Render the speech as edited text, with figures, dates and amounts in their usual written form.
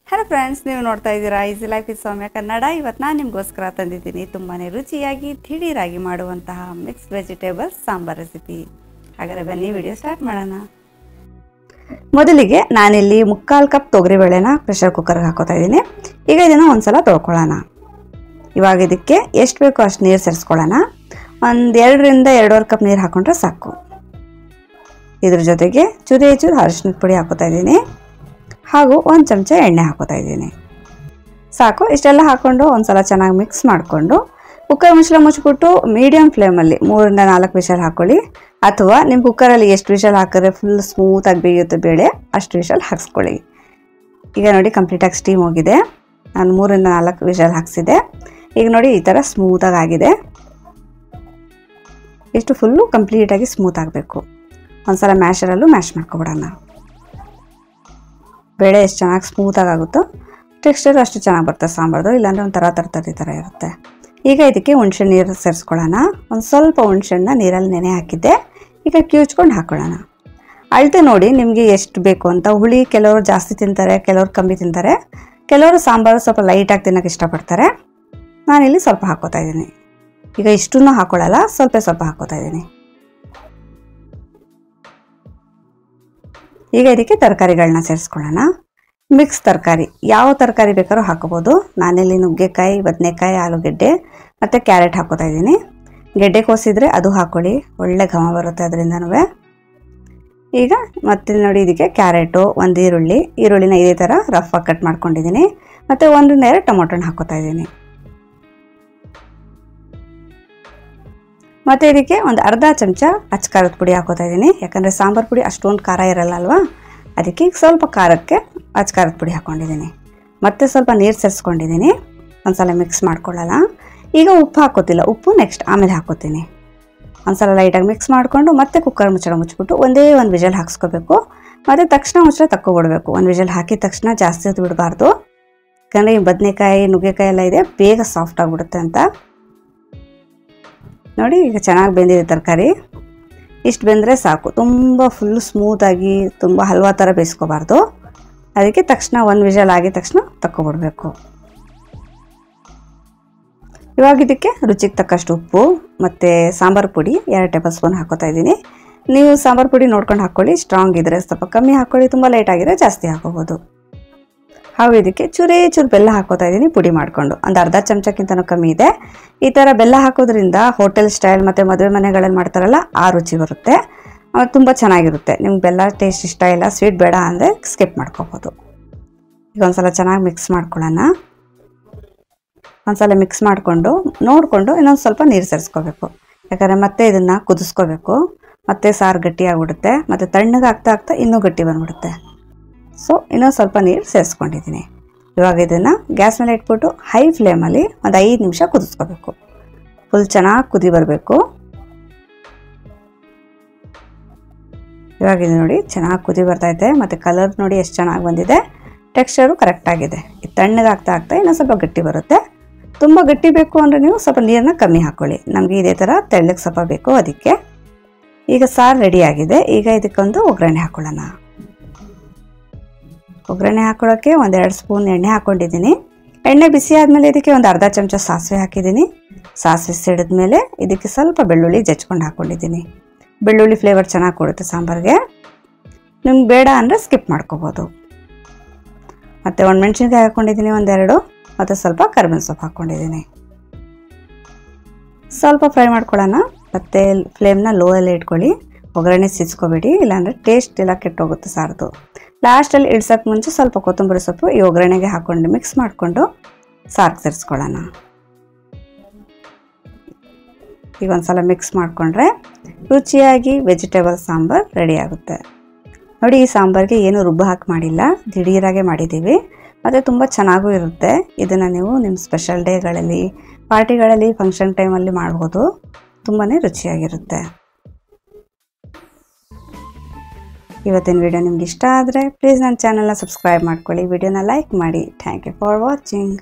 Hello friends, ನೀವು ನೋಡ್ತಾ ಇದ್ದೀರಾ ಈಸಿ ಲೈಫ್ ವಿತ್ ಸೌಮ್ಯ ಕನ್ನಡ. ಇವತ್ತು ನಾನು ನಿಮಗೋಸ್ಕರ ತಂದಿದ್ದೀನಿ ತುಂಬಾ ರುಚಿಯಾಗಿ ದಿಢೀರಾಗಿ ಮಾಡುವಂತಹ ಮಿಕ್ಸ್ ವೆಜಿಟೇಬಲ್ಸ್ ಸಾಂಬಾರ್ ರೆಸಿಪಿ. ಹಾಗಾದರೆ ಬನ್ನಿ ವಿಡಿಯೋ ಸ್ಟಾರ್ಟ್ ಮಾಡೋಣ. ಮೊದಲಿಗೆ ನಾನಿಲ್ಲಿ 3/4 ಕಪ್ ತೊಗರಿಬೇಳೆನ ಪ್ರೆಷರ್ ಕುಕ್ಕರ್ಗೆ ಹಾಕೋತಾ ಇದ್ದೀನಿ. ಈಗ ಇದನ್ನು ಒಂದ್ಸಲ ತೊಳ್ಕೊಳ್ಳೋಣ. ಇವಾಗ ಇದಕ್ಕೆ ಎಷ್ಟು ಬೇಕೋ ಅಷ್ಟು ನೀರು ಸೇರಿಸ್ಕೊಳ್ಳೋಣ. ಒಂದು 2ರಿಂದ 2.5 ಕಪ್ ನೀರು ಹಾಕೊಂಡ್ರೆ ಸಾಕು. ಇದ್ರ ಜೊತೆಗೆ ಚೂರು ಅರಿಶಿನದ ಪುಡಿ ಹಾಕೋತಾ ಇದ್ದೀನಿ ಹಾಗೂ 1 ಚಮಚ ಎಣ್ಣೆ ಹಾಕೋತಾ ಇದ್ದೀನಿ. ಸಾಕು. ಇಷ್ಟೆಲ್ಲ ಹಾಕ್ಕೊಂಡು ಒಂದ್ಸಲ ಚೆನ್ನಾಗಿ ಮಿಕ್ಸ್ ಮಾಡಿಕೊಂಡು ಕುಕ್ಕರ್ ಮುಚ್ಚಿಬಿಟ್ಟು ಮೀಡಿಯಮ್ ಫ್ಲೇಮಲ್ಲಿ 3ರಿಂದ 4 ವಿಷಲ್ ಹಾಕ್ಕೊಳ್ಳಿ. ಅಥವಾ ನಿಮ್ಮ ಕುಕ್ಕರಲ್ಲಿ ಎಷ್ಟು ವಿಷಲ್ ಹಾಕಿದ್ರೆ ಫುಲ್ ಸ್ಮೂತಾಗಿ ಬೇಯುತ್ತೆ ಬೇಳೆ, ಅಷ್ಟು ವಿಷಲ್ ಹಾಕ್ಸ್ಕೊಳ್ಳಿ. ಈಗ ನೋಡಿ ಕಂಪ್ಲೀಟಾಗಿ ಸ್ಟೀಮ್ ಹೋಗಿದೆ. ನಾನು 3ರಿಂದ 4 ವಿಷಲ್ ಹಾಕ್ಸಿದೆ. ಈಗ ನೋಡಿ ಈ ಥರ ಸ್ಮೂತಾಗಿ ಆಗಿದೆ. ಇಷ್ಟು ಫುಲ್ಲು ಕಂಪ್ಲೀಟಾಗಿ ಸ್ಮೂತ್ ಆಗಬೇಕು. ಒಂದ್ಸಲ ಮ್ಯಾಶರಲ್ಲೂ ಮ್ಯಾಶ್ ಮಾಡ್ಕೊಬಿಡೋಣ. ಬೇಳೆ ಎಷ್ಟು ಚೆನ್ನಾಗಿ ಸ್ಮೂತಾಗಿ ಆಗುತ್ತೋ ಟೆಕ್ಸ್ಚರ್ ಅಷ್ಟು ಚೆನ್ನಾಗಿ ಬರುತ್ತೆ ಸಾಂಬಾರ್ದು. ಇಲ್ಲಾಂದರೆ ಒಂಥರ ತರಕಾರಿ ಥರ ಇರುತ್ತೆ. ಈಗ ಇದಕ್ಕೆ ಹುಣಸೆ ನೀರು ಸೇರಿಸ್ಕೊಳ್ಳೋಣ. ಒಂದು ಸ್ವಲ್ಪ ಹುಣಸೆಹಣ್ಣು ನೀರಲ್ಲಿ ನೆನೆ ಹಾಕಿದ್ದೆ. ಈಗ ಕಿವುಚ್ಕೊಂಡು ಹಾಕ್ಕೊಳ್ಳೋಣ. ಅಳತೆ ನೋಡಿ ನಿಮಗೆ ಎಷ್ಟು ಬೇಕು ಅಂತ. ಹುಳಿ ಕೆಲವರು ಜಾಸ್ತಿ ತಿಂತಾರೆ, ಕೆಲವರು ಕಮ್ಮಿ ತಿಂತಾರೆ. ಕೆಲವರು ಸಾಂಬಾರು ಸ್ವಲ್ಪ ಲೈಟಾಗಿ ತಿನ್ನೋಕೆ ಇಷ್ಟಪಡ್ತಾರೆ. ನಾನಿಲ್ಲಿ ಸ್ವಲ್ಪ ಹಾಕ್ಕೋತಾ ಇದ್ದೀನಿ. ಈಗ ಇಷ್ಟನ್ನು ಹಾಕ್ಕೊಳ್ಳಲ್ಲ, ಸ್ವಲ್ಪ ಹಾಕ್ಕೋತಾ ಇದ್ದೀನಿ. ಈಗ ಇದಕ್ಕೆ ತರಕಾರಿಗಳನ್ನ ಸೇರಿಸ್ಕೊಳ್ಳೋಣ. ಮಿಕ್ಸ್ ತರಕಾರಿ, ಯಾವ ತರಕಾರಿ ಬೇಕಾದ್ರೂ ಹಾಕೋಬೋದು. ನಾನಿಲ್ಲಿ ನುಗ್ಗೆಕಾಯಿ, ಬದನೆಕಾಯಿ, ಆಲೂಗೆಡ್ಡೆ ಮತ್ತು ಕ್ಯಾರೆಟ್ ಹಾಕೋತಾ ಇದ್ದೀನಿ. ಗೆಡ್ಡೆ ಕೋಸಿದ್ರೆ ಅದು ಹಾಕ್ಕೊಳ್ಳಿ, ಒಳ್ಳೆ ಘಮ ಬರುತ್ತೆ ಅದರಿಂದನೂ. ಈಗ ಮತ್ತೆ ನೋಡಿ ಇದಕ್ಕೆ ಕ್ಯಾರೆಟು, ಒಂದು ಈರುಳ್ಳಿನ ಇದೇ ಥರ ರಫಾಗಿ ಕಟ್ ಮಾಡ್ಕೊಂಡಿದ್ದೀನಿ. ಮತ್ತು 1ರಿಂದ 2 ಟೊಮೊಟೊನ ಹಾಕೋತಾ ಇದ್ದೀನಿ. ಮತ್ತು ಇದಕ್ಕೆ ಒಂದು ಅರ್ಧ ಚಮಚ ಅಚ್ಚ ಖಾರದ ಪುಡಿ ಹಾಕೋತಾ ಇದ್ದೀನಿ. ಯಾಕಂದರೆ ಸಾಂಬಾರು ಪುಡಿ ಅಷ್ಟೊಂದು ಖಾರ ಇರಲ್ಲ ಅಲ್ವಾ, ಅದಕ್ಕೆ ಸ್ವಲ್ಪ ಖಾರಕ್ಕೆ ಅಚ್ಚ ಖಾರದ ಪುಡಿ ಹಾಕ್ಕೊಂಡಿದ್ದೀನಿ. ಮತ್ತು ಸ್ವಲ್ಪ ನೀರು ಸೇರಿಸ್ಕೊಂಡಿದ್ದೀನಿ. ಒಂದ್ಸಲ ಮಿಕ್ಸ್ ಮಾಡ್ಕೊಳ್ಳೋಣ. ಈಗ ಉಪ್ಪು ಹಾಕೋತಿಲ್ಲ, ಉಪ್ಪು ನೆಕ್ಸ್ಟ್ ಆಮೇಲೆ ಹಾಕೋತೀನಿ. ಒಂದ್ಸಲ ಲೈಟಾಗಿ ಮಿಕ್ಸ್ ಮಾಡಿಕೊಂಡು ಮತ್ತೆ ಕುಕ್ಕರ್ ಮುಚ್ಚಿಬಿಟ್ಟು ಒಂದೇ ಒಂದು ವಿಷಲ್ ಹಾಕ್ಸ್ಕೋಬೇಕು. ಮತ್ತು ತಕ್ಷಣ ಮುಚ್ಚಳ ತಕ್ಕೊಬಿಡ್ಬೇಕು. ಒಂದು ವಿಷಲ್ ಹಾಕಿದ ತಕ್ಷಣ ಜಾಸ್ತಿ ಹೊತ್ತು ಬಿಡಬಾರ್ದು. ಯಾಕಂದರೆ ಈ ಬದನೆಕಾಯಿ, ನುಗ್ಗೆಕಾಯಿ ಎಲ್ಲ ಇದೆ, ಬೇಗ ಸಾಫ್ಟ್ ಆಗಿಬಿಡುತ್ತೆ ಅಂತ. ನೋಡಿ ಈಗ ಚೆನ್ನಾಗಿ ಬೆಂದಿದೆ ತರಕಾರಿ. ಇಷ್ಟು ಬೆಂದರೆ ಸಾಕು. ತುಂಬ ಫುಲ್ಲು ಸ್ಮೂತಾಗಿ ತುಂಬ ಹಲ್ವಾ ಥರ ಬೇಯಿಸ್ಕೋಬಾರ್ದು. ಅದಕ್ಕೆ ತಕ್ಷಣ ಒಂದು ವಿಷಲ್ ಆಗಿದ ತಕ್ಷಣ ತಕ್ಕೊಬಿಡ್ಬೇಕು. ಇವಾಗ ಇದಕ್ಕೆ ರುಚಿಗೆ ತಕ್ಕಷ್ಟು ಉಪ್ಪು ಮತ್ತು ಸಾಂಬಾರು ಪುಡಿ 2 ಟೇಬಲ್ ಸ್ಪೂನ್ ಹಾಕೋತಾ ಇದ್ದೀನಿ. ನೀವು ಸಾಂಬಾರು ಪುಡಿ ನೋಡ್ಕೊಂಡು ಹಾಕ್ಕೊಳ್ಳಿ. ಸ್ಟ್ರಾಂಗ್ ಇದ್ದರೆ ಸ್ವಲ್ಪ ಕಮ್ಮಿ ಹಾಕ್ಕೊಳ್ಳಿ, ತುಂಬ ಲೈಟ್ ಆಗಿದ್ರೆ ಜಾಸ್ತಿ ಹಾಕೋಬೋದು. ಹಾಗೂ ಇದಕ್ಕೆ ಚೂರು ಬೆಲ್ಲ ಹಾಕೋತಾ ಇದ್ದೀನಿ ಪುಡಿ ಮಾಡಿಕೊಂಡು. ಒಂದು ಅರ್ಧ ಚಮಚಕ್ಕಿಂತನೂ ಕಮ್ಮಿ ಇದೆ. ಈ ಥರ ಬೆಲ್ಲ ಹಾಕೋದ್ರಿಂದ ಹೋಟೆಲ್ ಸ್ಟೈಲ್ ಮತ್ತು ಮದುವೆ ಮನೆಗಳಲ್ಲಿ ಮಾಡ್ತಾರಲ್ಲ ಆ ರುಚಿ ಬರುತ್ತೆ. ತುಂಬ ಚೆನ್ನಾಗಿರುತ್ತೆ. ನಿಮ್ಗೆ ಬೆಲ್ಲ ಟೇಸ್ಟ್ ಇಷ್ಟ ಇಲ್ಲ, ಸ್ವೀಟ್ ಬೇಡ ಅಂದರೆ ಸ್ಕಿಪ್ ಮಾಡ್ಕೋಬೋದು. ಈಗ ಒಂದ್ಸಲ ಚೆನ್ನಾಗಿ ಮಿಕ್ಸ್ ಮಾಡ್ಕೊಳ್ಳೋಣ. ಒಂದ್ಸಲ ಮಿಕ್ಸ್ ಮಾಡಿಕೊಂಡು ನೋಡಿಕೊಂಡು ಇನ್ನೊಂದು ಸ್ವಲ್ಪ ನೀರು ಸೇರಿಸ್ಕೋಬೇಕು. ಯಾಕಂದರೆ ಮತ್ತೆ ಇದನ್ನು ಕುದಿಸ್ಕೋಬೇಕು. ಮತ್ತೆ ಸಾರು ಗಟ್ಟಿ ಆಗಿಬಿಡುತ್ತೆ. ಮತ್ತು ತಣ್ಣಗೆ ಆಗ್ತಾ ಇನ್ನೂ ಗಟ್ಟಿ ಬಂದ್ಬಿಡುತ್ತೆ. ಸೊ ಇನ್ನೊಂದು ಸ್ವಲ್ಪ ನೀರು ಸೇರಿಸ್ಕೊಂಡಿದ್ದೀನಿ. ಇವಾಗ ಇದನ್ನು ಗ್ಯಾಸ್ ಮೇಲೆ ಇಟ್ಬಿಟ್ಟು ಹೈ ಫ್ಲೇಮಲ್ಲಿ ಒಂದು 5 ನಿಮಿಷ ಕುದಿಸ್ಕೋಬೇಕು. ಫುಲ್ ಚೆನ್ನಾಗಿ ಕುದಿ ಬರಬೇಕು. ಇವಾಗ ಇದು ನೋಡಿ ಚೆನ್ನಾಗಿ ಕುದಿ ಬರ್ತೈತೆ. ಮತ್ತು ಕಲರ್ ನೋಡಿ ಎಷ್ಟು ಚೆನ್ನಾಗಿ ಬಂದಿದೆ. ಟೆಕ್ಸ್ಚರು ಕರೆಕ್ಟಾಗಿದೆ. ಇದು ತಣ್ಣಗೆ ಆಗ್ತಾ ಇನ್ನೊಂದು ಸ್ವಲ್ಪ ಗಟ್ಟಿ ಬರುತ್ತೆ. ತುಂಬ ಗಟ್ಟಿ ಬೇಕು ಅಂದರೆ ನೀವು ಸ್ವಲ್ಪ ನೀರನ್ನ ಕಮ್ಮಿ ಹಾಕ್ಕೊಳ್ಳಿ. ನಮಗೆ ಇದೇ ಥರ ತೆಳ್ಳಗೆ ಸ್ವಲ್ಪ ಬೇಕು ಅದಕ್ಕೆ. ಈಗ ಸಾರು ರೆಡಿಯಾಗಿದೆ. ಈಗ ಇದಕ್ಕೊಂದು ಒಗ್ಗರಣೆ ಹಾಕ್ಕೊಳ್ಳೋಣ. ಒಗ್ಗರಣೆ ಹಾಕೊಳ್ಳೋಕ್ಕೆ 1-2 ಸ್ಪೂನ್ ಎಣ್ಣೆ ಹಾಕ್ಕೊಂಡಿದ್ದೀನಿ. ಎಣ್ಣೆ ಬಿಸಿ ಆದಮೇಲೆ ಇದಕ್ಕೆ ಒಂದು ಅರ್ಧ ಚಮಚ ಸಾಸಿವೆ ಹಾಕಿದ್ದೀನಿ. ಸಾಸಿವೆ ಸಿಡಿದ್ಮೇಲೆ ಇದಕ್ಕೆ ಸ್ವಲ್ಪ ಬೆಳ್ಳುಳ್ಳಿ ಜಜ್ಕೊಂಡು ಹಾಕ್ಕೊಂಡಿದ್ದೀನಿ. ಬೆಳ್ಳುಳ್ಳಿ ಫ್ಲೇವರ್ ಚೆನ್ನಾಗಿ ಕೊಡುತ್ತೆ ಸಾಂಬಾರಿಗೆ. ನಿಮ್ಗೆ ಬೇಡ ಅಂದರೆ ಸ್ಕಿಪ್ ಮಾಡ್ಕೋಬೋದು. ಮತ್ತು ಒಣಮೆಣ್ಸಿನ್ಕಾಯಿ ಹಾಕ್ಕೊಂಡಿದ್ದೀನಿ 1-2. ಮತ್ತು ಸ್ವಲ್ಪ ಕರಿಬೇವಿನ ಸೊಪ್ಪು ಹಾಕ್ಕೊಂಡಿದ್ದೀನಿ. ಸ್ವಲ್ಪ ಫ್ರೈ ಮಾಡ್ಕೊಳ್ಳೋಣ. ಮತ್ತು ಫ್ಲೇಮ್ನ ಲೋಯಲ್ಲಿ ಇಟ್ಕೊಳ್ಳಿ. ಒಗ್ಗರಣೆ ಸಿಚ್ಕೋಬೇಡಿ, ಇಲ್ಲಾಂದರೆ ಟೇಸ್ಟ್ ಎಲ್ಲ ಕೆಟ್ಟೋಗುತ್ತೆ ಸಾರ್ದು. ಲಾಸ್ಟಲ್ಲಿ ಇಡ್ಸೋಕ್ಕೆ ಮುಂಚೆ ಸ್ವಲ್ಪ ಕೊತ್ತಂಬರಿ ಸೊಪ್ಪು ಈ ಒಗ್ಗರಣೆಗೆ ಹಾಕ್ಕೊಂಡು ಮಿಕ್ಸ್ ಮಾಡಿಕೊಂಡು ಸಾರಿಗೆ ಸೇರಿಸ್ಕೊಳ್ಳೋಣ. ಈಗ ಒಂದ್ಸಲ ಮಿಕ್ಸ್ ಮಾಡಿಕೊಂಡ್ರೆ ರುಚಿಯಾಗಿ ವೆಜಿಟೇಬಲ್ ಸಾಂಬಾರು ರೆಡಿ ಆಗುತ್ತೆ. ನೋಡಿ, ಈ ಸಾಂಬಾರಿಗೆ ಏನು ರುಬ್ಬ ಹಾಕಿ ಮಾಡಿಲ್ಲ, ದಿಢೀರಾಗೆ ಮಾಡಿದ್ದೀವಿ. ಮತ್ತು ತುಂಬ ಚೆನ್ನಾಗೂ ಇರುತ್ತೆ. ಇದನ್ನು ನೀವು ನಿಮ್ಮ ಸ್ಪೆಷಲ್ ಡೇಗಳಲ್ಲಿ, ಪಾರ್ಟಿಗಳಲ್ಲಿ, ಫಂಕ್ಷನ್ ಟೈಮಲ್ಲಿ ಮಾಡ್ಬೋದು. ತುಂಬಾ ರುಚಿಯಾಗಿರುತ್ತೆ. ಇವತ್ತಿನ ವಿಡಿಯೋ ನಿಮ್ಗೆ ಇಷ್ಟ ಆದರೆ ಪ್ಲೀಸ್ ನನ್ನ ಚಾನಲ್ನ ಸಬ್ಸ್ಕ್ರೈಬ್ ಮಾಡ್ಕೊಳ್ಳಿ. ವಿಡಿಯೋನ ಲೈಕ್ ಮಾಡಿ. Thank you for watching.